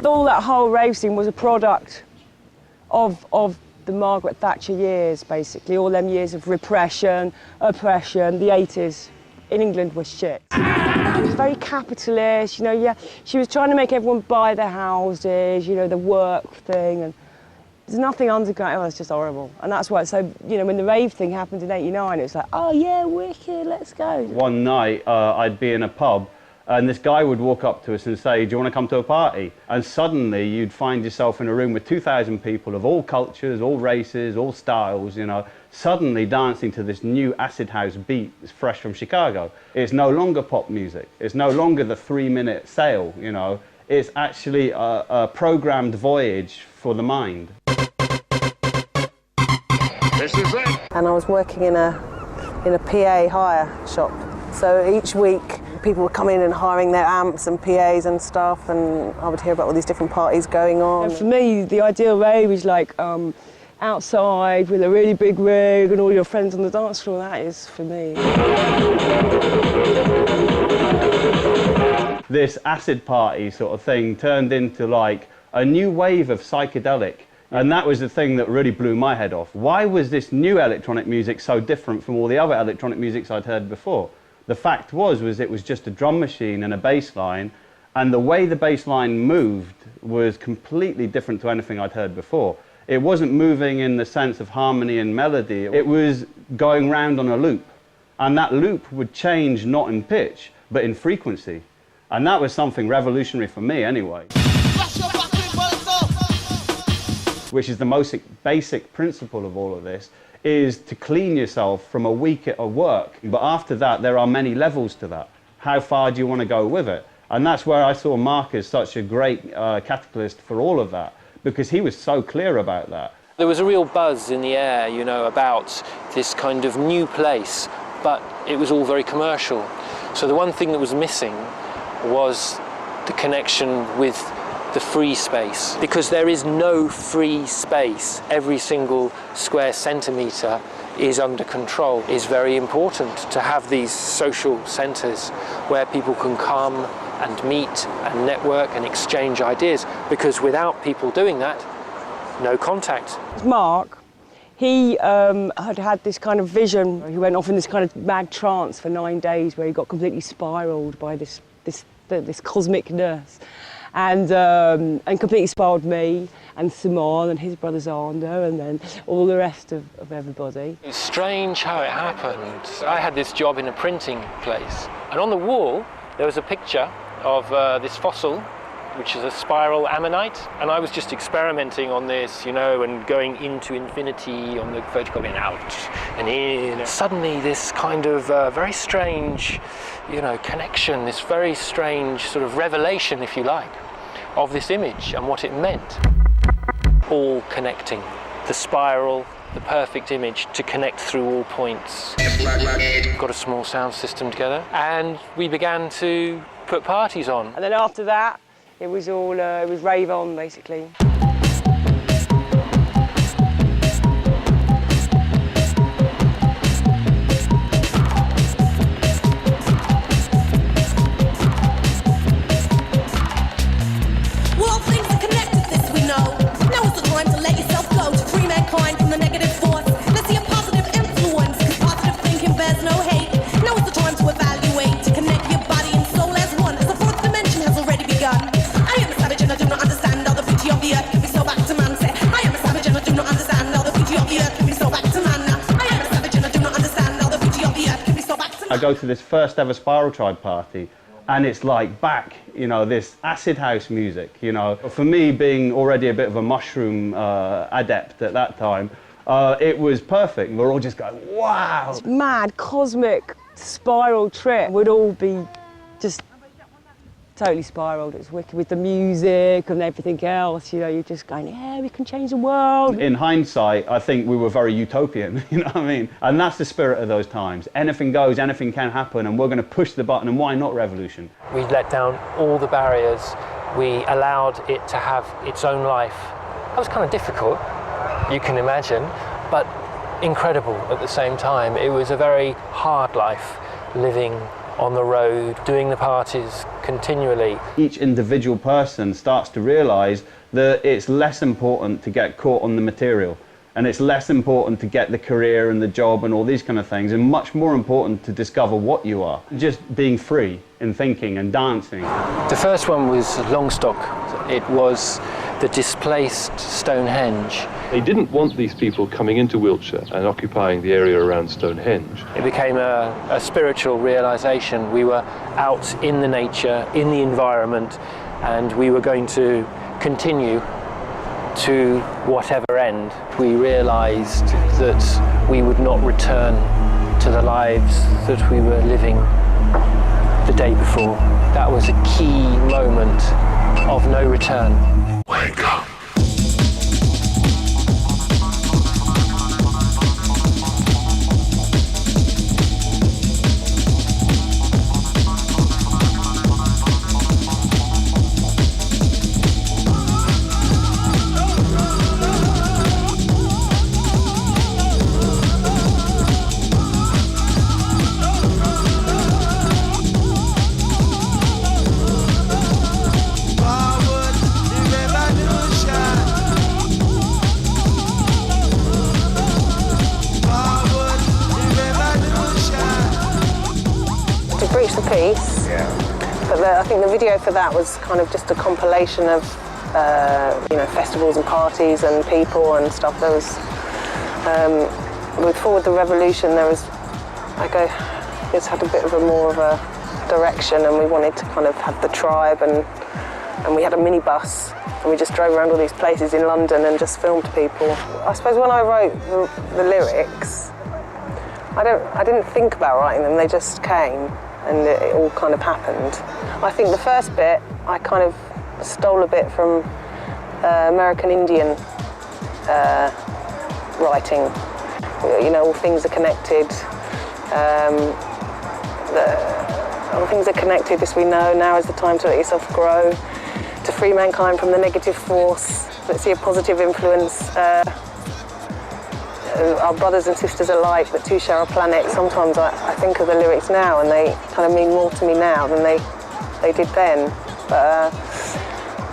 all that whole rave scene was a product of the Margaret Thatcher years, basically. All them years of repression, oppression. The 80s in England was shit. It was very capitalist, you know, yeah. She was trying to make everyone buy their houses, you know, the work thing, and there's nothing underground. Oh, it's just horrible. And that's why, so, you know, when the rave thing happened in '89, it was like, oh yeah, wicked, let's go. One night, I'd be in a pub, and this guy would walk up to us and say, do you want to come to a party? And suddenly you'd find yourself in a room with 2,000 people of all cultures, all races, all styles, you know, suddenly dancing to this new acid house beat that's fresh from Chicago. It's no longer pop music. It's no longer the 3-minute sale, you know. It's actually a programmed voyage for the mind. This is it. And I was working in a PA hire shop. So each week, people would come in and hiring their amps and PAs and stuff, and I would hear about all these different parties going on. And for me, the ideal rave is like outside with a really big rig and all your friends on the dance floor. That is for me. This acid party sort of thing turned into like a new wave of psychedelic. And that was the thing that really blew my head off. Why was this new electronic music so different from all the other electronic musics I'd heard before? The fact was it was just a drum machine and a bass line, and the way the bass line moved was completely different to anything I'd heard before. It wasn't moving in the sense of harmony and melody. It was going round on a loop, and that loop would change not in pitch, but in frequency. And that was something revolutionary for me anyway. Which is the most basic principle of all of this, is to clean yourself from a week at work. But after that, there are many levels to that. How far do you want to go with it? And that's where I saw Mark as such a great catalyst for all of that, because he was so clear about that. There was a real buzz in the air, you know, about this kind of new place, but it was all very commercial. So the one thing that was missing was the connection with the free space, because there is no free space. Every single square centimetre is under control. It's very important to have these social centres where people can come and meet and network and exchange ideas, because without people doing that, no contact. Mark, he had this kind of vision. He went off in this kind of mad trance for 9 days where he got completely spiralled by this cosmic nurse. And completely spiraled me and Simon and his brother Zander and then all the rest of everybody. It's strange how it happened. I had this job in a printing place, and on the wall there was a picture of this fossil, which is a spiral ammonite, and I was just experimenting on this, you know, and going into infinity on the photocopy and out and in. Suddenly this kind of very strange, you know, connection, this very strange sort of revelation, if you like, of this image and what it meant. All connecting. The spiral, the perfect image to connect through all points. Got a small sound system together, and we began to put parties on. And then after that, it was all, it was rave on, basically. I go to this first ever Spiral Tribe party, and it's like back, you know, this acid house music, you know. For me, being already a bit of a mushroom adept at that time, it was perfect. We're all just going, wow! This mad, cosmic spiral trip would all be just totally spiraled. It was wicked with the music and everything else, you know, you're just going, yeah, we can change the world. In hindsight, I think we were very utopian, you know what I mean? And that's the spirit of those times. Anything goes, anything can happen, and we're going to push the button, and why not revolution? We let down all the barriers. We allowed it to have its own life. That was kind of difficult, you can imagine, but incredible at the same time. It was a very hard life, living on the road, doing the parties continually. Each individual person starts to realise that it's less important to get caught on the material, and it's less important to get the career and the job and all these kind of things, and much more important to discover what you are. Just being free in thinking and dancing. The first one was Longstock. It was the displaced Stonehenge. They didn't want these people coming into Wiltshire and occupying the area around Stonehenge. It became a spiritual realisation. We were out in the nature, in the environment, and we were going to continue to whatever end. We realised that we would not return to the lives that we were living the day before. That was a key moment of no return. Wake up. Piece, but I think the video for that was kind of just a compilation of festivals and parties and people and stuff. There was with Forward the Revolution, there was it's had a bit of a more of a direction, and we wanted to kind of have the tribe, and we had a minibus and we just drove around all these places in London and just filmed people. I suppose when I wrote the lyrics, I didn't think about writing them, they just came. And it all kind of happened. I think the first bit, I kind of stole a bit from American Indian writing. You know, all things are connected. All things are connected, this we know. Now is the time to let yourself grow, to free mankind from the negative force. Let's see a positive influence. Our brothers and sisters alike, that two share a planet. Sometimes I think of the lyrics now and they kind of mean more to me now than they did then. But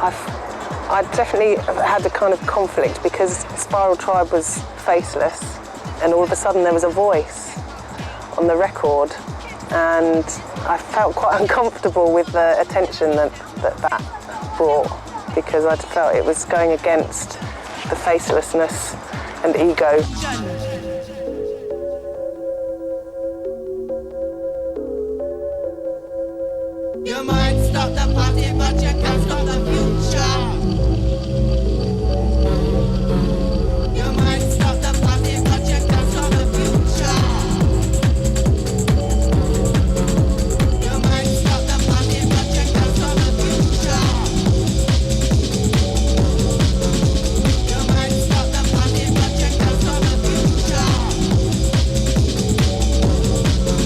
I definitely had a kind of conflict because Spiral Tribe was faceless, and all of a sudden there was a voice on the record, and I felt quite uncomfortable with the attention that brought, because I felt it was going against the facelessness and ego. You might stop the party, but you can't stop the future. You might stop the party, but you can't stop the future. You might stop the party, but you can't stop the future. You might stop the party, but you can't stop the future. You might stop the party, but you can't stop the future.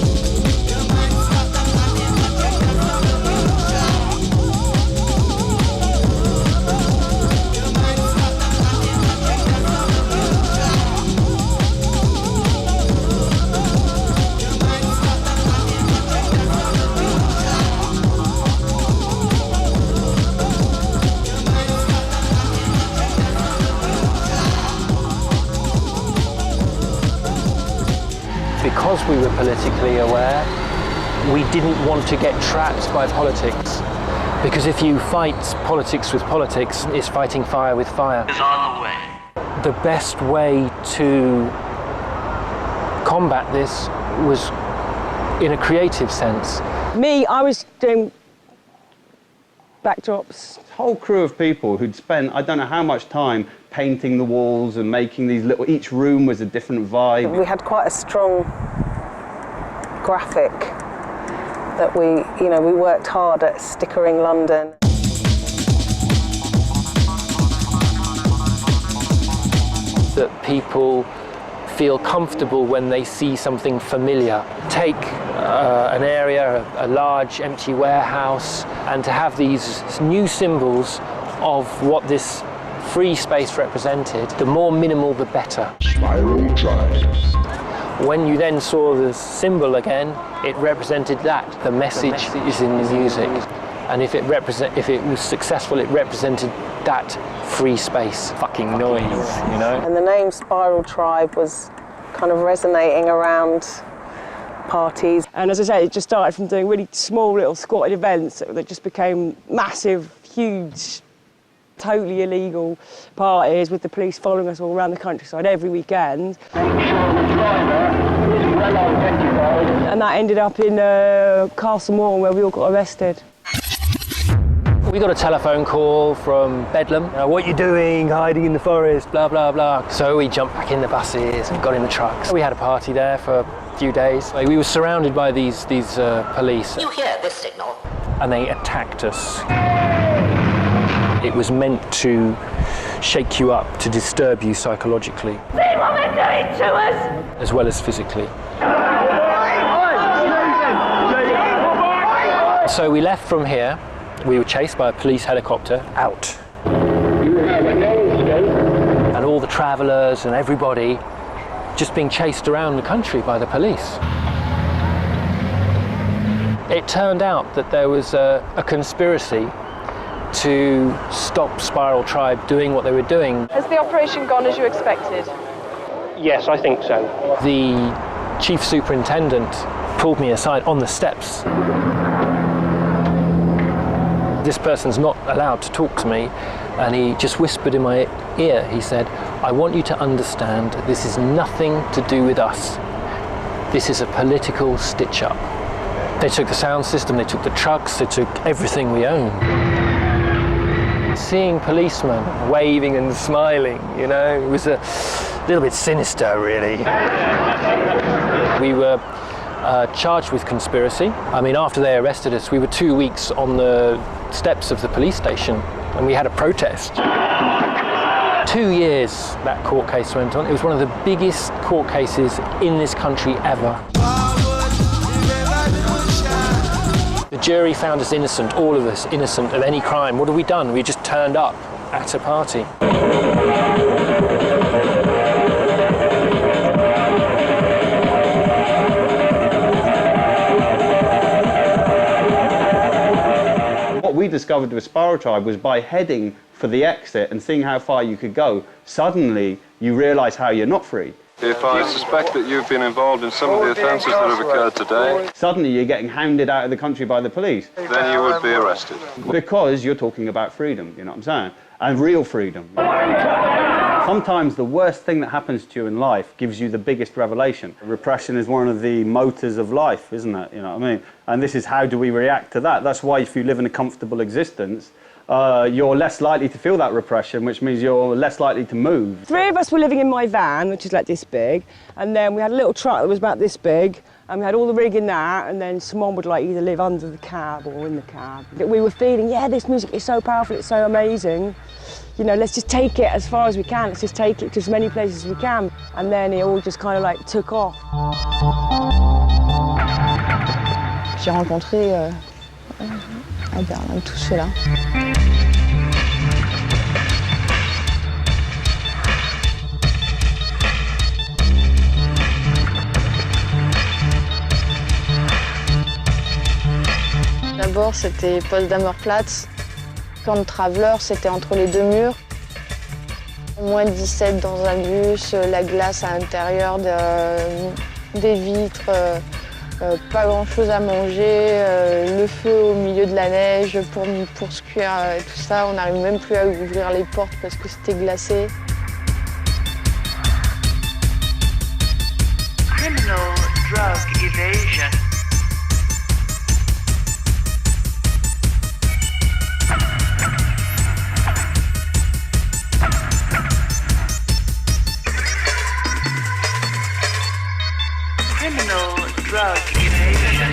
You might stop the party, but you can't stop the future. You might stop the party, but you can't stop the future. You might stop the party, but you can't stop the future. Because we were politically aware, we didn't want to get trapped by politics. Because if you fight politics with politics, it's fighting fire with fire. Is on the way. The best way to combat this was in a creative sense. Me, I was doing backdrops. Whole crew of people who'd spent, I don't know how much time painting the walls and making these little, each room was a different vibe. We had quite a strong graphic that we worked hard at stickering London. That people feel comfortable when they see something familiar. Take an area, a large empty warehouse, and to have these new symbols of what this free space represented, the more minimal the better. Spiral Tribe. When you then saw the symbol again, it represented that. The message is in the music. And if it was successful, it represented that free space, fucking noise, you know? And the name Spiral Tribe was kind of resonating around parties. And as I say, it just started from doing really small little squatted events that just became massive, huge, totally illegal parties with the police following us all around the countryside every weekend. And that ended up in Castle Morton, where we all got arrested. We got a telephone call from Bedlam. What are you doing, hiding in the forest, blah, blah, blah. So we jumped back in the buses and got in the trucks. We had a party there for a few days. We were surrounded by these police. You hear this signal? And they attacked us. It was meant to shake you up, to disturb you psychologically. See what they're doing to us! As well as physically. So we left from here. We were chased by a police helicopter out. And all the travellers and everybody just being chased around the country by the police. It turned out that there was a conspiracy to stop Spiral Tribe doing what they were doing. Has the operation gone as you expected? Yes, I think so. The chief superintendent pulled me aside on the steps. This person's not allowed to talk to me, and he just whispered in my ear. He said, I want you to understand this is nothing to do with us. This is a political stitch-up. They took the sound system, they took the trucks, they took everything we own. Seeing policemen waving and smiling, you know, it was a little bit sinister, really. We were charged with conspiracy. I mean, after they arrested us, we were 2 weeks on the steps of the police station, and we had a protest. 2 years that court case went on. It was one of the biggest court cases in this country ever. The jury found us innocent, all of us innocent of any crime. What have we done? We just turned up at a party. What we discovered with Spiral Tribe was by heading for the exit and seeing how far you could go, suddenly you realise how you're not free. If I suspect that you've been involved in some of the offences that have occurred today, Suddenly you're getting hounded out of the country by the police. then you would be arrested. Because you're talking about freedom, you know what I'm saying? And real freedom. Sometimes the worst thing that happens to you in life gives you the biggest revelation. Repression is one of the motors of life, isn't it? You know what I mean? And this is how do we react to that? That's why if you live in a comfortable existence, you're less likely to feel that repression, which means you're less likely to move. 3 of us were living in my van, which is like this big, and then we had a little truck that was about this big, and we had all the rig in that, and then someone would like either live under the cab or in the cab. We were feeling, yeah, this music is so powerful, it's so amazing. You know, let's just take it as far as we can, let's just take it to as many places as we can. And then it all just kind of like took off. J'ai rencontré à Berlin tout cela. D'abord, c'était Potsdamer Platz. Camp Traveler, c'était entre les deux murs. Moins 17 dans un bus, la glace à l'intérieur, des vitres, pas grand-chose à manger, le feu au milieu de la neige pour se cuire et tout ça. On n'arrive même plus à ouvrir les portes parce que c'était glacé. Criminal drug evasion. Criminal drug evasion.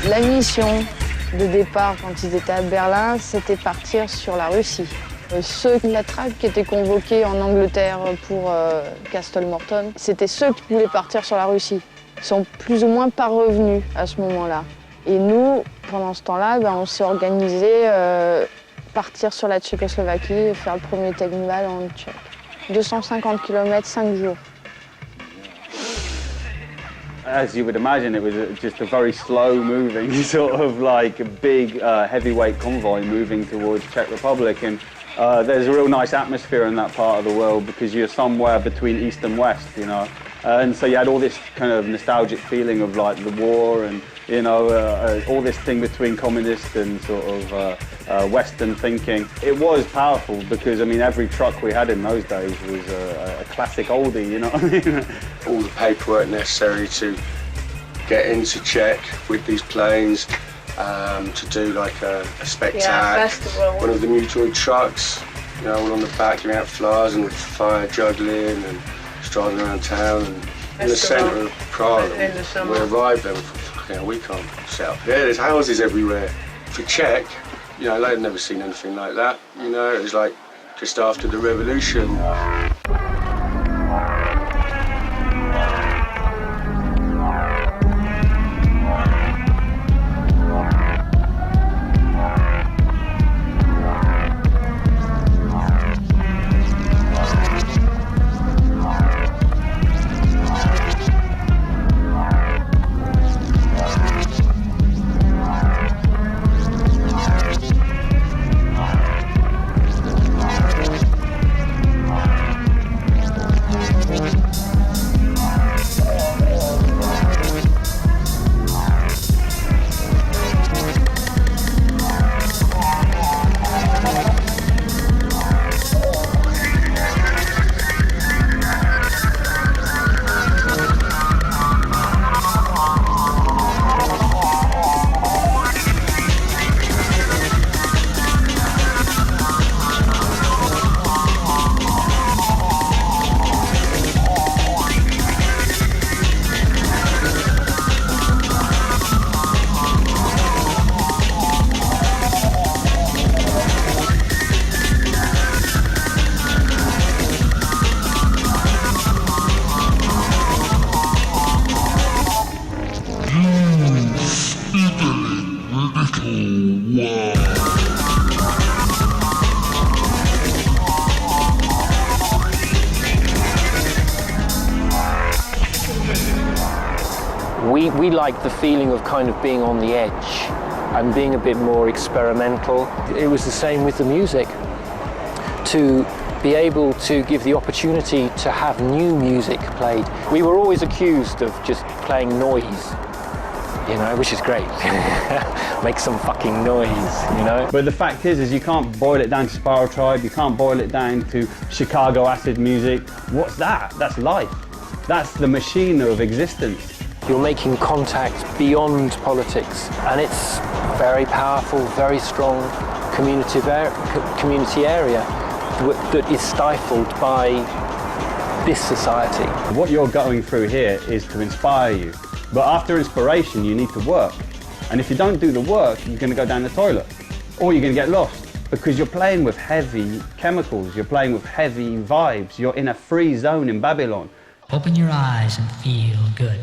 La mission de départ quand ils étaient à Berlin, c'était partir sur la Russie. Ceux de la traque qui étaient convoqués en Angleterre pour Castle Morton, c'était ceux qui voulaient partir sur la Russie. Ils sont plus ou moins pas revenus à ce moment-là. Et nous, pendant ce temps-là, on s'est organisé partir sur la Tchécoslovaquie et faire le premier Technival en Tchèque. 250 km, 5 jours. As you would imagine, it was just a very slow-moving, sort of like a big heavyweight convoy moving towards Czech Republic. And there's a real nice atmosphere in that part of the world because you're somewhere between east and west, you know. And so you had all this kind of nostalgic feeling of like the war and, you know, all this thing between communist and sort of Western thinking. It was powerful because, I mean, every truck we had in those days was a classic oldie, you know what I mean? All the paperwork necessary to get into Czech with these planes, to do like a spectacle. One of the Mutoid trucks, you know, all on the back, giving out flowers and fire juggling and driving around town and in the centre of Prague. We arrived there and thought, fucking hell, we can't set up here. There's houses everywhere. For Czech, you know, they'd never seen anything like that. You know, it was like just after the revolution. We liked the feeling of kind of being on the edge and being a bit more experimental. It was the same with the music. To be able to give the opportunity to have new music played. We were always accused of just playing noise, you know, which is great. Make some fucking noise, you know. But the fact is you can't boil it down to Spiral Tribe, you can't boil it down to Chicago acid music. What's that? That's life. That's the machine of existence. You're making contact beyond politics, and it's very powerful, very strong community area that is stifled by this society. What you're going through here is to inspire you, but after inspiration you need to work, and if you don't do the work you're going to go down the toilet, or you're going to get lost, because you're playing with heavy chemicals, you're playing with heavy vibes, you're in a free zone in Babylon. Open your eyes and feel good.